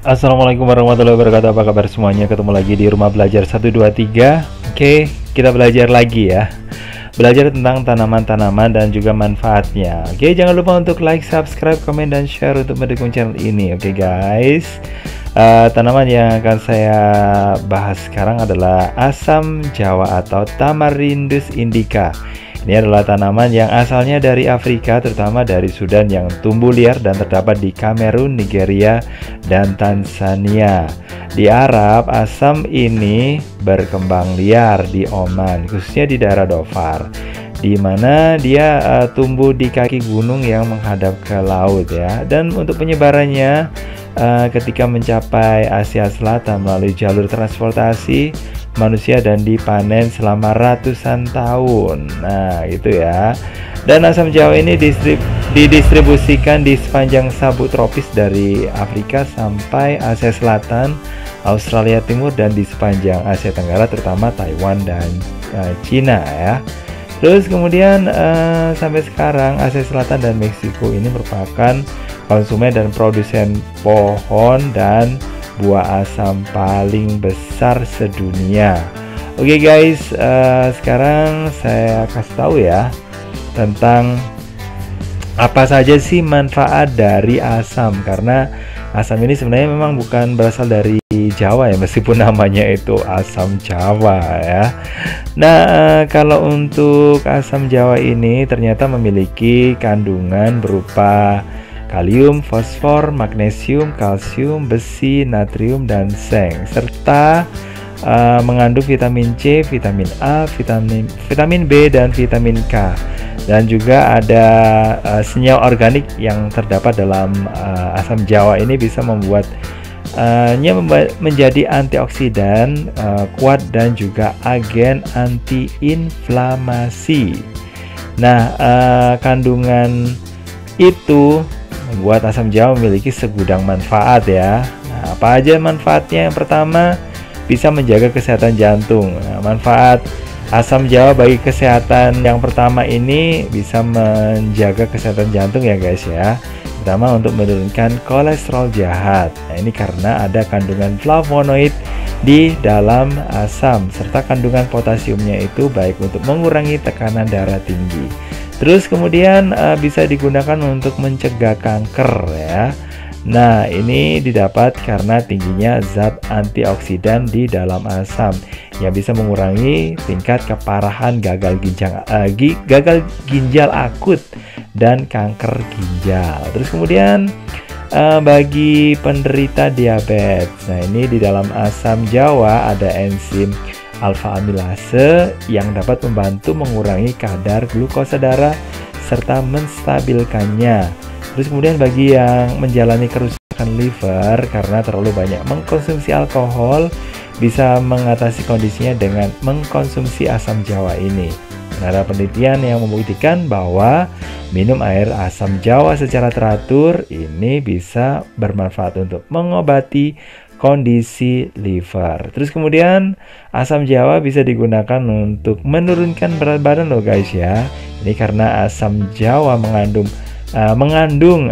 Assalamualaikum warahmatullahi wabarakatuh. Apa kabar semuanya? Ketemu lagi di Rumah Belajar 123. Oke, kita belajar lagi ya. Belajar tentang tanaman-tanaman dan juga manfaatnya. Oke, jangan lupa untuk like, subscribe, komen, dan share untuk mendukung channel ini. Oke guys, tanaman yang akan saya bahas sekarang adalah asam Jawa atau Tamarindus indica. Ini adalah tanaman yang asalnya dari Afrika, terutama dari Sudan, yang tumbuh liar dan terdapat di Kamerun, Nigeria, dan Tanzania. Di Arab, asam ini berkembang liar di Oman, khususnya di daerah Dhofar, di mana dia tumbuh di kaki gunung yang menghadap ke laut ya. Dan untuk penyebarannya, ketika mencapai Asia Selatan melalui jalur transportasi manusia dan dipanen selama ratusan tahun. Nah, itu ya. Dan asam Jawa ini didistribusikan di sepanjang sabuk tropis dari Afrika sampai Asia Selatan, Australia Timur, dan di sepanjang Asia Tenggara, terutama Taiwan dan Cina ya. Terus kemudian sampai sekarang Asia Selatan dan Meksiko ini merupakan konsumen dan produsen pohon dan buah asam paling besar sedunia. Oke guys, sekarang saya kasih tahu ya tentang apa saja sih manfaat dari asam, karena asam ini sebenarnya memang bukan berasal dari Jawa ya, meskipun namanya itu asam Jawa ya. Nah, kalau untuk asam Jawa ini ternyata memiliki kandungan berupa kalium, fosfor, magnesium, kalsium, besi, natrium, dan seng, serta mengandung vitamin C, vitamin A, vitamin B, dan vitamin K. Dan juga ada senyawa organik yang terdapat dalam asam Jawa ini bisa membuatnya menjadi antioksidan kuat dan juga agen antiinflamasi. Nah, kandungan itu membuat asam Jawa memiliki segudang manfaat ya. Nah, apa aja manfaatnya? Yang pertama, bisa menjaga kesehatan jantung. Nah, manfaat asam Jawa bagi kesehatan yang pertama ini bisa menjaga kesehatan jantung ya guys ya. Pertama, untuk menurunkan kolesterol jahat. Nah, ini karena ada kandungan flavonoid di dalam asam, serta kandungan potasiumnya itu baik untuk mengurangi tekanan darah tinggi. Terus kemudian bisa digunakan untuk mencegah kanker ya. Nah, ini didapat karena tingginya zat antioksidan di dalam asam yang bisa mengurangi tingkat keparahan gagal ginjal akut dan kanker ginjal. Terus kemudian bagi penderita diabetes, nah ini di dalam asam Jawa ada enzim alfa amilase yang dapat membantu mengurangi kadar glukosa darah serta menstabilkannya. Terus kemudian bagi yang menjalani kerusakan liver karena terlalu banyak mengkonsumsi alkohol, bisa mengatasi kondisinya dengan mengkonsumsi asam Jawa ini. Ada penelitian yang membuktikan bahwa minum air asam Jawa secara teratur ini bisa bermanfaat untuk mengobati kondisi liver. Terus kemudian asam Jawa bisa digunakan untuk menurunkan berat badan loh guys ya. Ini karena asam Jawa mengandung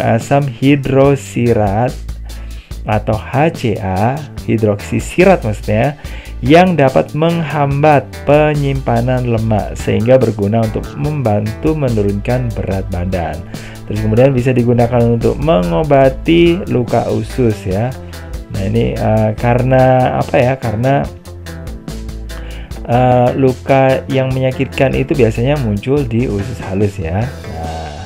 asam hidroksirat atau HCA, hidroksisirat maksudnya, yang dapat menghambat penyimpanan lemak sehingga berguna untuk membantu menurunkan berat badan. Terus kemudian bisa digunakan untuk mengobati luka usus ya. Nah, ini karena apa ya? Karena luka yang menyakitkan itu biasanya muncul di usus halus ya. Nah,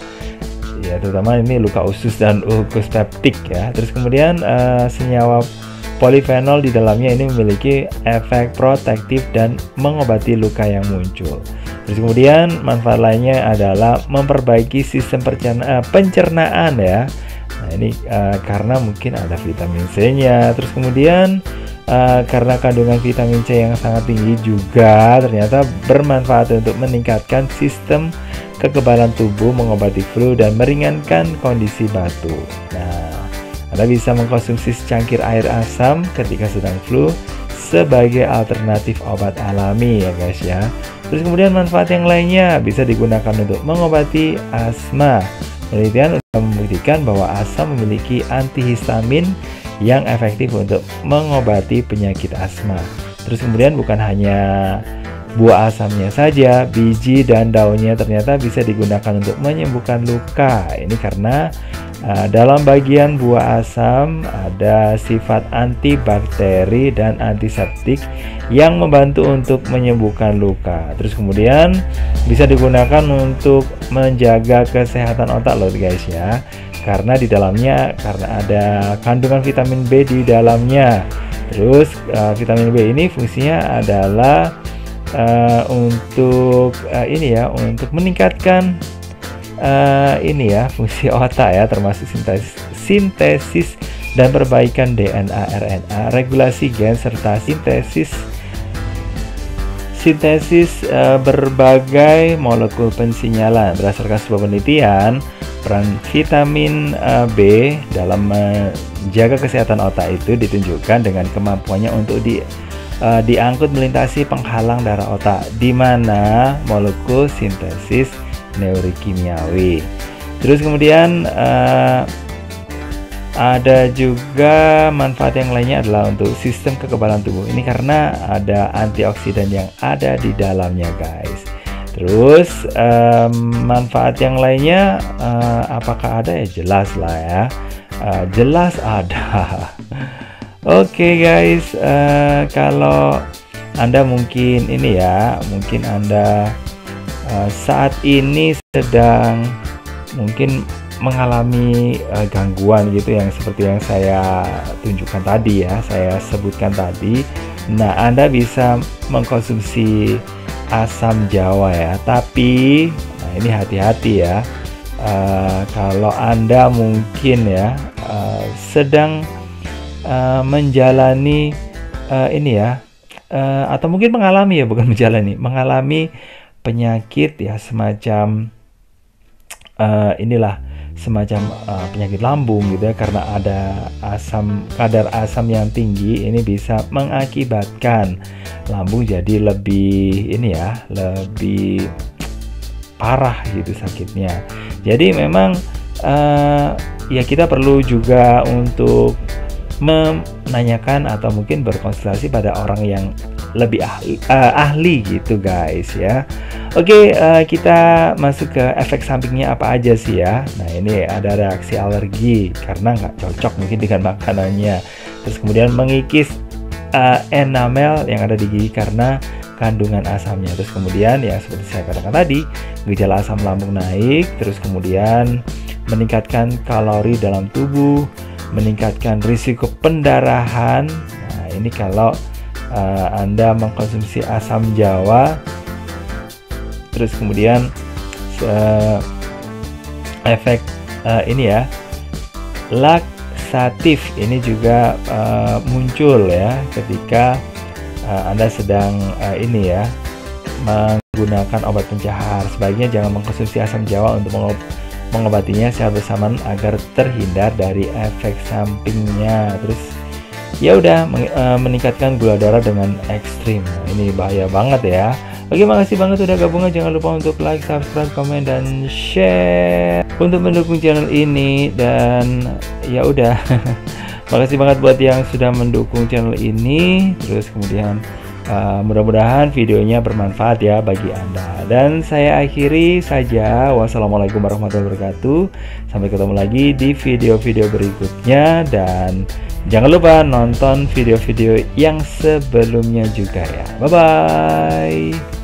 ya terutama ini luka usus dan ulkus peptik ya. Terus kemudian senyawa polifenol di dalamnya ini memiliki efek protektif dan mengobati luka yang muncul. Terus kemudian manfaat lainnya adalah memperbaiki sistem pencernaan ya. Nah, ini karena mungkin ada vitamin C-nya. Terus kemudian karena kandungan vitamin C yang sangat tinggi juga ternyata bermanfaat untuk meningkatkan sistem kekebalan tubuh, mengobati flu, dan meringankan kondisi batuk. Nah, Anda bisa mengkonsumsi secangkir air asam ketika sedang flu sebagai alternatif obat alami ya guys ya. Terus kemudian manfaat yang lainnya bisa digunakan untuk mengobati asma. Penelitian sudah membuktikan bahwa asam memiliki antihistamin yang efektif untuk mengobati penyakit asma. Terus kemudian bukan hanya buah asamnya saja, biji dan daunnya ternyata bisa digunakan untuk menyembuhkan luka. Ini karena dalam bagian buah asam ada sifat antibakteri dan antiseptik yang membantu untuk menyembuhkan luka. Terus kemudian bisa digunakan untuk menjaga kesehatan otak loh guys ya. Karena di dalamnya ada kandungan vitamin B di dalamnya. Terus vitamin B ini fungsinya adalah untuk untuk meningkatkan fungsi otak ya, termasuk sintesis dan perbaikan DNA, RNA, regulasi gen serta sintesis berbagai molekul pensinyalan. Berdasarkan sebuah penelitian, peran vitamin B dalam menjaga kesehatan otak itu ditunjukkan dengan kemampuannya untuk diangkut melintasi penghalang darah otak, di mana molekul sintesis neurokimiawi. Terus kemudian ada juga manfaat yang lainnya adalah untuk sistem kekebalan tubuh. Ini karena ada antioksidan yang ada di dalamnya guys. Terus manfaat yang lainnya apakah ada ya? Jelas lah ya, jelas ada. Oke guys, kalau Anda mungkin mungkin Anda saat ini sedang mungkin mengalami gangguan gitu yang seperti yang saya tunjukkan tadi ya, saya sebutkan tadi. Nah, Anda bisa mengkonsumsi asam jawa ya, tapi ini hati-hati ya, kalau Anda mungkin ya sedang menjalani atau mungkin mengalami mengalami penyakit ya, semacam semacam penyakit lambung gitu ya, karena ada kadar asam yang tinggi. Ini bisa mengakibatkan lambung jadi lebih lebih parah gitu sakitnya. Jadi memang ya kita perlu juga untuk menanyakan atau mungkin berkonsultasi pada orang yang lebih ahli gitu guys ya. Oke, kita masuk ke efek sampingnya apa aja sih ya. Nah, ini ada reaksi alergi karena nggak cocok mungkin dengan makanannya. Terus kemudian mengikis enamel yang ada di gigi karena kandungan asamnya. Terus kemudian ya seperti saya katakan tadi, gejala asam lambung naik. Terus kemudian meningkatkan kalori dalam tubuh, meningkatkan risiko pendarahan. Nah, ini kalau Anda mengkonsumsi asam jawa. Terus kemudian efek laksatif ini juga muncul ya ketika Anda sedang menggunakan obat pencahar. Sebaiknya jangan mengkonsumsi asam jawa untuk mengobatinya secara bersamaan agar terhindar dari efek sampingnya. Terus ya udah meningkatkan gula darah dengan ekstrim. Nah, ini bahaya banget ya. Oke, makasih banget udah gabungan. Jangan lupa untuk like, subscribe, komen, dan share untuk mendukung channel ini. Dan ya udah, makasih banget buat yang sudah mendukung channel ini. Terus kemudian mudah-mudahan videonya bermanfaat ya bagi Anda. Dan saya akhiri saja. Wassalamualaikum warahmatullahi wabarakatuh. Sampai ketemu lagi di video-video berikutnya. Dan jangan lupa nonton video-video yang sebelumnya juga ya. Bye-bye.